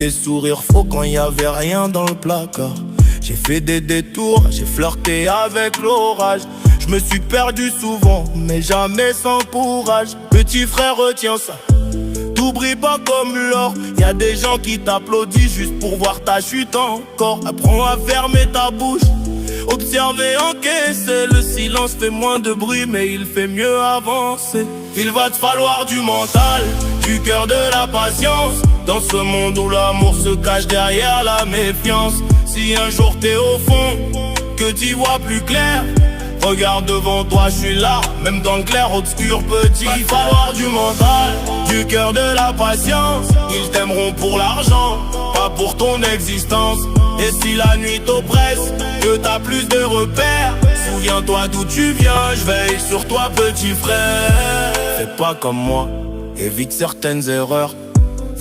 Des sourires faux quand y avait rien dans le placard. J'ai fait des détours, j'ai flirté avec l'orage. Je me suis perdu souvent, mais jamais sans courage. Petit frère, retiens ça, tout brille pas comme l'or. Y'a des gens qui t'applaudissent juste pour voir ta chute encore. Apprends à fermer ta bouche, observer, encaisser. Le silence fait moins de bruit, mais il fait mieux avancer. Il va te falloir du mental, du cœur, de la patience. Dans ce monde où l'amour se cache derrière la méfiance. Si un jour t'es au fond, que t'y vois plus clair, regarde devant toi, je suis là, même dans le clair obscur petit. Il va falloir du mental, du cœur, de la patience. Ils t'aimeront pour l'argent, pas pour ton existence. Et si la nuit t'oppresse, que t'as plus de repères, souviens-toi d'où tu viens, je veille sur toi petit frère. Fais pas comme moi, évite certaines erreurs.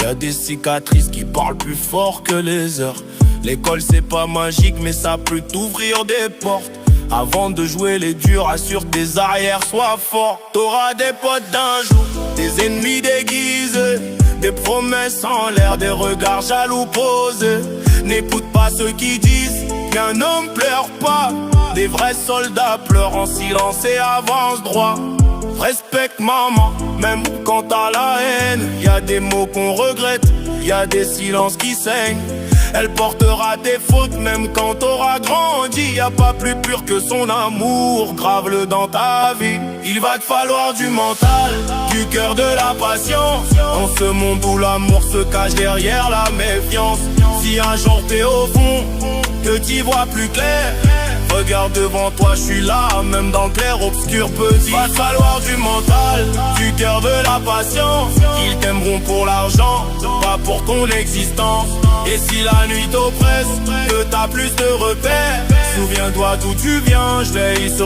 Y'a des cicatrices qui parlent plus fort que les heures. L'école c'est pas magique mais ça peut t'ouvrir des portes. Avant de jouer les durs, assure tes arrières, sois fort. T'auras des potes d'un jour, des ennemis déguisés, des promesses en l'air, des regards jaloux posés. N'écoute pas ceux qui disent qu'un homme pleure pas. Des vrais soldats pleurent en silence et avancent droit. Respecte maman, même quand t'as la haine. Y'a des mots qu'on regrette, y'a des silences qui saignent. Elle portera tes fautes même quand t'auras grandi. Y'a pas plus pur que son amour, grave-le dans ta vie. Il va te falloir du mental, du cœur, de la patience. Dans ce monde où l'amour se cache derrière la méfiance. Si un jour t'es au fond, que t'y vois plus clair, regarde devant toi, je suis là, même dans le clair obscur petit. Va te falloir du mental, du cœur, de la patience. Ils t'aimeront pour l'argent, pas pour ton existence. Et si la nuit t'oppresse, que t'as plus de repères, souviens-toi d'où tu viens, je veille sur